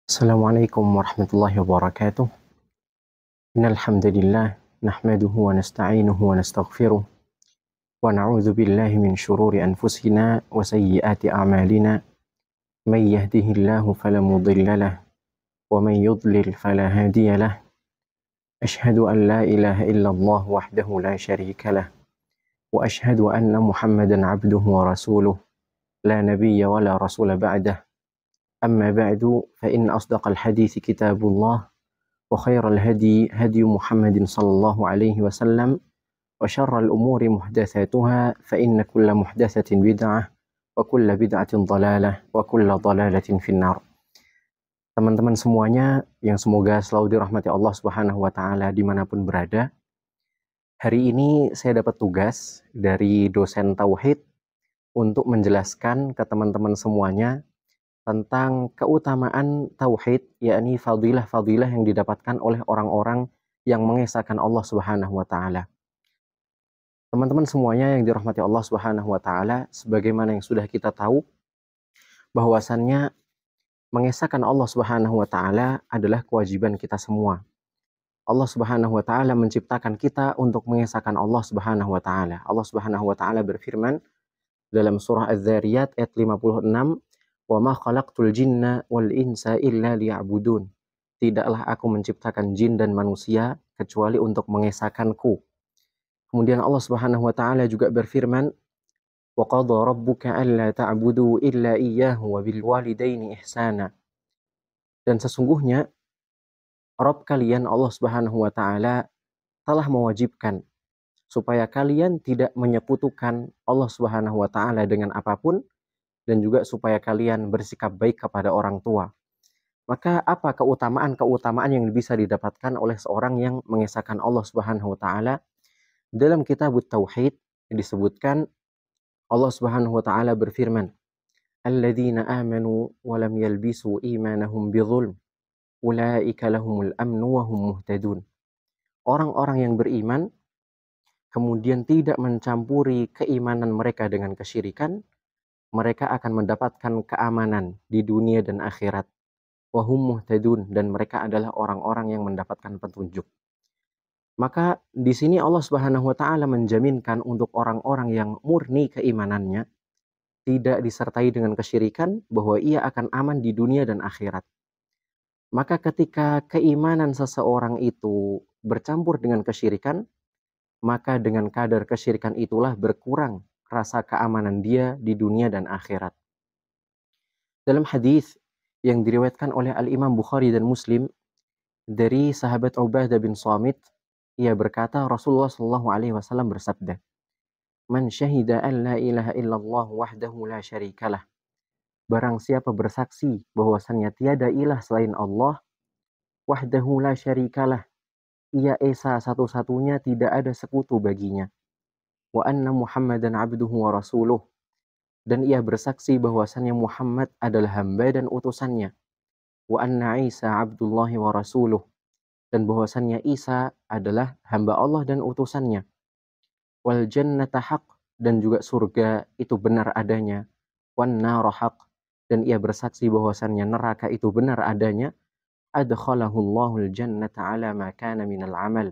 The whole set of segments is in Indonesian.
Assalamualaikum warahmatullahi wabarakatuh. Innal hamdalillah nahmaduhu wa nasta'inuhu wa nastaghfiruh wa na'udzu billahi min shururi anfusina wa sayyiati a'malina. May yahdihillahu fala mudilla lahu wa may yudlil fala hadiya lahu. Asyhadu an la ilaha illallah wahdahu la syarika lah wa asyhadu anna Muhammadan 'abduhu wa rasuluh la nabiyya wa la rasula ba'dah. Amma ba'du fa in asdaqal hadithi kitabullah وخير الهدي هدي محمد صلى الله عليه وسلم وشر الأمور محدثاتها فإن كل محدثة بدعة وكل بدعة ضلالة وكل ضلالة في النار. Teman-teman semuanya yang semoga selalu dirahmati Allah Subhanahu wa taala dimanapun berada. Hari ini saya dapat tugas dari dosen tauhid untuk menjelaskan ke teman-teman semuanya tentang keutamaan tauhid, yakni fadilah-fadilah yang didapatkan oleh orang-orang yang mengesahkan Allah Subhanahu wa taala. Teman-teman semuanya yang dirahmati Allah Subhanahu wa taala, sebagaimana yang sudah kita tahu bahwasannya mengesahkan Allah Subhanahu wa taala adalah kewajiban kita semua. Allah Subhanahu wa taala menciptakan kita untuk mengesahkan Allah Subhanahu wa taala. Allah Subhanahu wa taala berfirman dalam surah Az-Zariyat ayat 56, wa ma khalaqtul jinna wal insa illa liya'budun. Tidaklah aku menciptakan jin dan manusia kecuali untuk mengesahkanku. Kemudian Allah Subhanahu wa taala juga berfirman, wa qadha rabbuka alla ta'budu illa iyyahu wa bil walidaini ihsana. Dan sesungguhnya Rabb kalian Allah Subhanahu wa taala telah mewajibkan supaya kalian tidak menyekutukan Allah Subhanahu wa taala dengan apapun, dan juga supaya kalian bersikap baik kepada orang tua. Maka apa keutamaan-keutamaan yang bisa didapatkan oleh seorang yang mengesahkan Allah Subhanahu wa taala? Dalam kitab Tauhid disebutkan Allah Subhanahu wa taala berfirman, "Alladzina amanu wa lam yalbisu imanahum bidzulm, ulaika lahumul amnu wa hum muhtadun." Orang-orang yang beriman kemudian tidak mencampuri keimanan mereka dengan kesyirikan, mereka akan mendapatkan keamanan di dunia dan akhirat. Wahum muhtadun, dan mereka adalah orang-orang yang mendapatkan petunjuk. Maka di sini Allah Subhanahu wa taala menjaminkan untuk orang-orang yang murni keimanannya, tidak disertai dengan kesyirikan, bahwa ia akan aman di dunia dan akhirat. Maka ketika keimanan seseorang itu bercampur dengan kesyirikan, maka dengan kadar kesyirikan itulah berkurang rasa keamanan dia di dunia dan akhirat. Dalam hadis yang diriwayatkan oleh Al-Imam Bukhari dan Muslim dari sahabat Ubadah bin Samit, ia berkata Rasulullah sallallahu alaihi wasallam bersabda, "Man syahida an la ilaha illallah wahdahu la syarikalah." Barang siapa bersaksi bahwasannya tiada ilah selain Allah, wahdahu la syarikalah, ia esa satu-satunya, tidak ada sekutu baginya. Wa anna Muhammadan abduhu wa rasuluh, dan ia bersaksi bahwasannya Muhammad adalah hamba dan utusannya. Wa anna Isa abdullahi wa rasuluh, dan bahwasannya Isa adalah hamba Allah dan utusannya. Wal jannata haq, dan juga surga itu benar adanya. Wan nara haq, dan ia bersaksi bahwasannya neraka itu benar adanya. Adkhalahu Allahul jannata ala ma kana minal amal.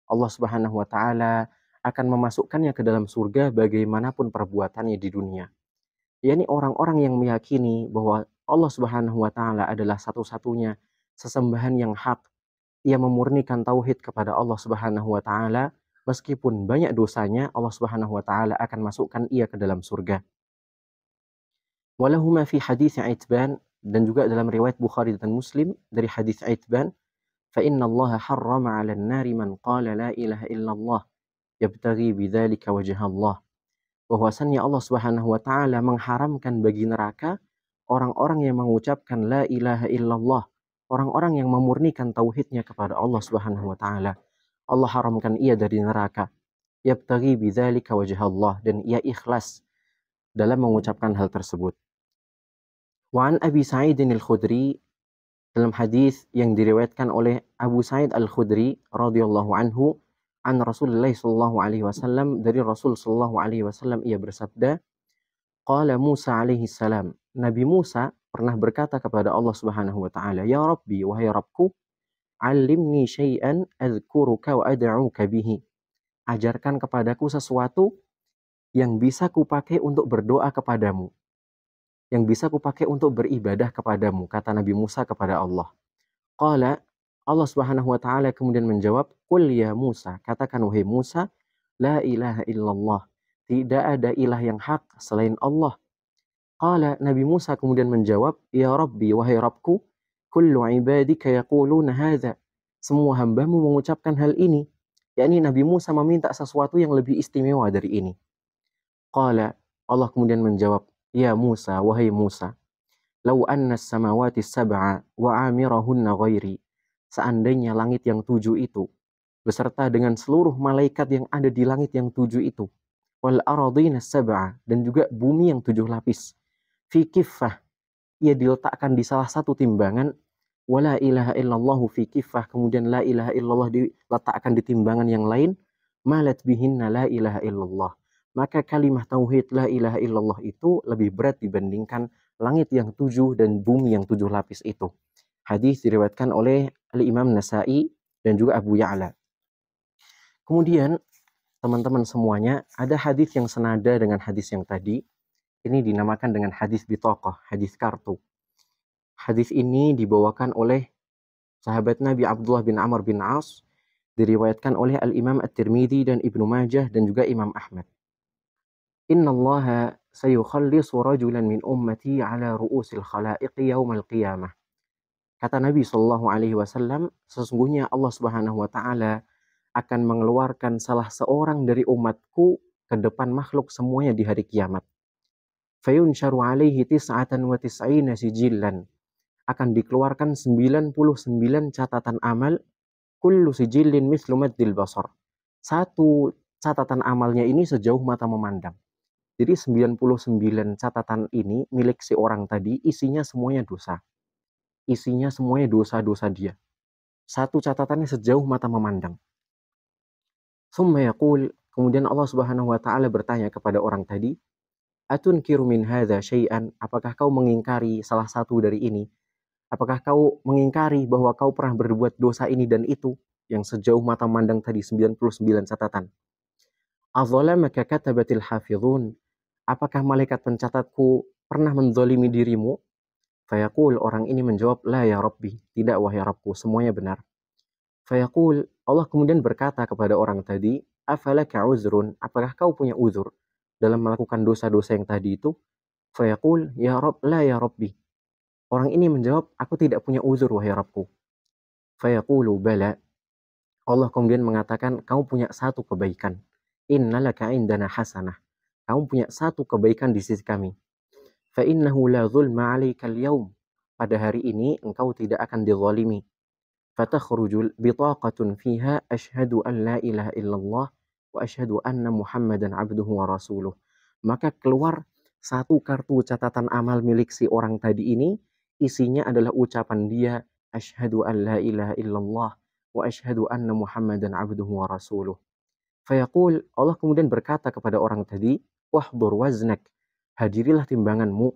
Allah Subhanahu wa taala akan memasukkannya ke dalam surga bagaimanapun perbuatannya di dunia. yakni orang-orang yang meyakini bahwa Allah Subhanahu wa taala adalah satu-satunya sesembahan yang hak. Ia memurnikan tauhid kepada Allah Subhanahu wa taala, meskipun banyak dosanya, Allah Subhanahu wa taala akan masukkan ia ke dalam surga. Walahuma fi hadits Itban, dan juga dalam riwayat Bukhari dan Muslim dari hadis Itban, fa inna Allah harrama 'alan nari man qala la ilaha illallah yabtaghi bidzalika wajha Allah. Bahwasannya Allah Subhanahu wa taala mengharamkan bagi neraka orang-orang yang mengucapkan la ilaha illallah, orang-orang yang memurnikan tauhidnya kepada Allah Subhanahu wa taala. Allah haramkan ia dari neraka. Yabtaghi bidzalika wajha Allah, dan ia ikhlas dalam mengucapkan hal tersebut. Wa an Abi Sa'id al-Khudri, dalam hadis yang diriwayatkan oleh Abu Sa'id al-Khudri radhiyallahu anhu, an Rasulullah sallallahu alaihi wasallam, dari Rasul sallallahu alaihi wasallam ia bersabda, qala Musa alaihi salam, Nabi Musa pernah berkata kepada Allah Subhanahu wa taala, "Ya Rabbi, wahai Rabbku, 'allimni syai'an adzkuruka wa ad'uka bihi." Ajarkan kepadaku sesuatu yang bisa kupakai untuk berdoa kepadamu, yang bisa kupakai untuk beribadah kepadamu, kata Nabi Musa kepada Allah. Qala, Allah Subhanahu wa taala kemudian menjawab, "Qul ya Musa," katakan wahai Musa, "la ilaha illallah." Tidak ada ilah yang hak selain Allah. Qala, Nabi Musa kemudian menjawab, "Ya Rabbi, wahai Rabbku, kullu ibadika yaquluna hadza." Semua hambamu mengucapkan hal ini. Yakni Nabi Musa meminta sesuatu yang lebih istimewa dari ini. Qala, Allah kemudian menjawab, "Ya Musa, wahai Musa, lau anna as-samawati sab'a wa amirahunna ghairi." Seandainya langit yang 7 itu beserta dengan seluruh malaikat yang ada di langit yang 7 itu, wal aradina sab'a, dan juga bumi yang 7 lapis, fi kiffah, ia diletakkan di salah satu timbangan, wala ilaha illallah fi kiffah, kemudian la ilaha illallah diletakkan di timbangan yang lain, malat bihinna la ilaha illallah. Maka kalimah tauhid la ilaha illallah itu lebih berat dibandingkan langit yang 7 dan bumi yang 7 lapis itu. Hadis diriwayatkan oleh Al-Imam Nasa'i dan juga Abu Ya'la. Kemudian teman-teman semuanya, ada hadis yang senada dengan hadis yang tadi. Ini dinamakan dengan hadis bitaqah, hadis kartu. Hadis ini dibawakan oleh sahabat Nabi Abdullah bin Amr bin As, diriwayatkan oleh Al-Imam At-Tirmidzi dan Ibnu Majah dan juga Imam Ahmad. Inna Allaha sayukhallisu rajulan min ummati ala ru'usil khalaiqi yaumal qiyamah. Kata Nabi Shallallahu Alaihi Wasallam, sesungguhnya Allah Subhanahu Wa Taala akan mengeluarkan salah seorang dari umatku ke depan makhluk semuanya di hari kiamat. Fayunsharu alaihi tis'atan wa tis'ina sijillan. Akan dikeluarkan 99 catatan amal, kullu sijillin mithlu maddil basar. Satu catatan amalnya ini sejauh mata memandang. Jadi 99 catatan ini milik si orang tadi, isinya semuanya dosa. Isinya semuanya dosa-dosa dia. Satu catatannya sejauh mata memandang. Summa yaqul, kemudian Allah Subhanahu wa taala bertanya kepada orang tadi, "Atunkiru min hadza syai'an?" Apakah kau mengingkari salah satu dari ini? Apakah kau mengingkari bahwa kau pernah berbuat dosa ini dan itu yang sejauh mata memandang tadi 99 catatan? Adzalamaka katabatil hafizun? Apakah malaikat pencatatku pernah menzalimi dirimu? Fayaqul, orang ini menjawab, "La ya Rabbi," tidak wahai Rabbku, semuanya benar. Fayaqul, Allah kemudian berkata kepada orang tadi, "Afalaka uzrun?" Apakah kau punya uzur dalam melakukan dosa-dosa yang tadi itu? Fayaqul, "Ya Rabb, la ya Rabbi." Orang ini menjawab, "Aku tidak punya uzur wahai Rabbku." Fayaqulu, "Bala." Allah kemudian mengatakan, "Kamu punya satu kebaikan. Innalaka indana hasanah." Kamu punya satu kebaikan di sisi kami. فَإِنَّهُ لَا ظُلْمَ عَلَيْكَ الْيَوْمِ. Pada hari ini engkau tidak akan dizalimi. فَتَخْرُجُ بِطَاقَةٌ فِيهَا أَشْهَدُ أَنْ لَا إِلَهَ إِلَّا اللَّهُ وَأَشْهَدُ أَنَّ مُحَمَّدًا عَبْدُهُ وَرَسُولُهُ. Maka keluar satu kartu catatan amal milik si orang tadi ini, isinya adalah ucapan dia, "Asyhadu an la ilaha illallah wa asyhadu anna Muhammadan 'abduhu wa rasuluh." Fayaqul, Allah kemudian berkata kepada orang tadi, "Wahdur waznak." Hadirilah timbanganmu.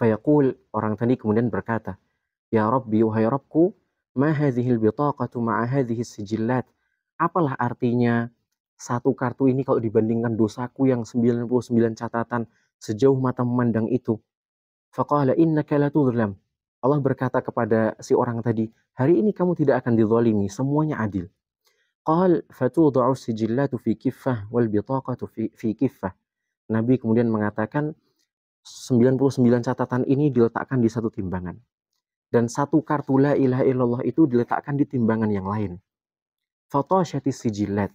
Fayaqul, orang tadi kemudian berkata, "Ya Rabbi, wahai Rabbku, ma hadhil bitaqatu ma'a hadhis sijillat." Apalah artinya satu kartu ini kalau dibandingkan dosaku yang 99 catatan sejauh mata memandang itu? Faqala innaka la tudlam. Allah berkata kepada si orang tadi, hari ini kamu tidak akan dizalimi, semuanya adil. Qal fatuda'u sijillatu fi kiffah wal bitaqatu fi kiffah. Nabi kemudian mengatakan 99 catatan ini diletakkan di satu timbangan. Dan satu kartu la ilaha illallah itu diletakkan di timbangan yang lain. Fatashatis sijillat.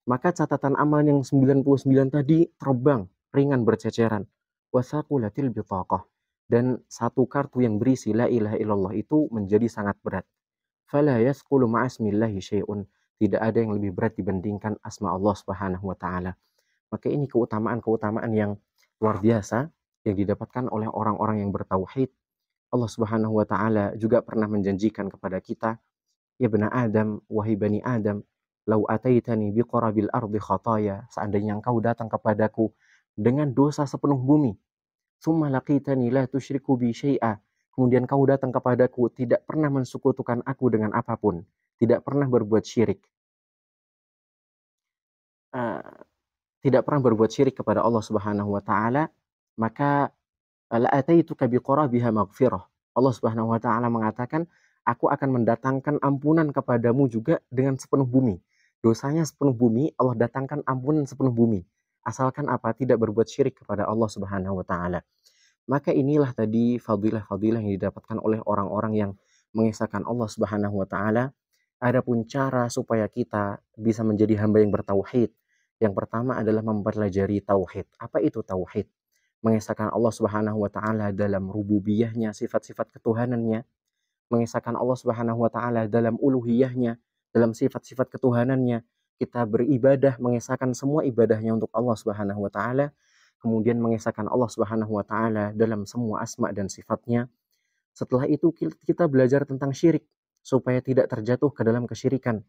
Maka catatan amal yang 99 tadi terbang, ringan berceceran. Wasaqulatil bitaqah. Dan satu kartu yang berisi la ilaha illallah itu menjadi sangat berat. Fala yasqulu ma'asmillahi syai'un. Tidak ada yang lebih berat dibandingkan asma Allah Subhanahu wa taala. Maka ini keutamaan-keutamaan yang luar biasa yang didapatkan oleh orang-orang yang bertauhid. Allah Subhanahu wa taala juga pernah menjanjikan kepada kita, "Ya bani Adam, wahai bani Adam, lau ataitani biqarabil ardi khataya." Seandainya engkau datang kepadaku dengan dosa sepenuh bumi, Tsumma laqitani la tusyriku bi syai'a. Kemudian kau datang kepadaku, tidak pernah mensekutukan aku dengan apapun, tidak pernah berbuat syirik. Uh, Tidak pernah berbuat syirik kepada Allah Subhanahu wa taala, maka la ataituka biqarabiha maghfirah. Allah Subhanahu wa taala mengatakan, aku akan mendatangkan ampunan kepadamu juga dengan sepenuh bumi. Dosanya sepenuh bumi, Allah datangkan ampunan sepenuh bumi. Asalkan apa? Tidak berbuat syirik kepada Allah Subhanahu wa taala. Maka inilah tadi fadilah-fadilah yang didapatkan oleh orang-orang yang mengesahkan Allah Subhanahu wa taala. Adapun cara supaya kita bisa menjadi hamba yang bertauhid, yang pertama adalah mempelajari tauhid. Apa itu tauhid? Mengesahkan Allah Subhanahu wa taala dalam rububiyahnya, sifat-sifat ketuhanannya, mengesahkan Allah Subhanahu wa taala dalam uluhiyahnya, dalam sifat-sifat ketuhanannya. Kita beribadah, mengesahkan semua ibadahnya untuk Allah Subhanahu wa taala, kemudian mengesahkan Allah Subhanahu wa taala dalam semua asma dan sifatnya. Setelah itu kita belajar tentang syirik supaya tidak terjatuh ke dalam kesyirikan.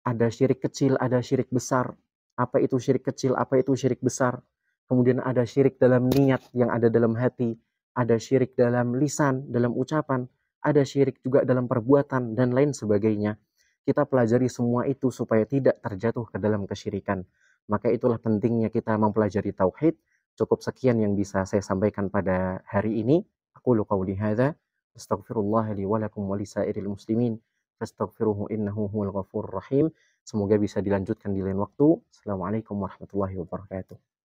Ada syirik kecil, ada syirik besar. Apa itu syirik kecil, apa itu syirik besar? Kemudian ada syirik dalam niat yang ada dalam hati, ada syirik dalam lisan, dalam ucapan, ada syirik juga dalam perbuatan, dan lain sebagainya. Kita pelajari semua itu supaya tidak terjatuh ke dalam kesyirikan. Maka itulah pentingnya kita mempelajari tauhid. Cukup sekian yang bisa saya sampaikan pada hari ini. Aqulu qawli hadza, astaghfirullah li wa lakum wa lisairil muslimin. Fastaghfiruhu innahu huwal ghafurur rahim. Semoga bisa dilanjutkan di lain waktu. Assalamualaikum warahmatullahi wabarakatuh.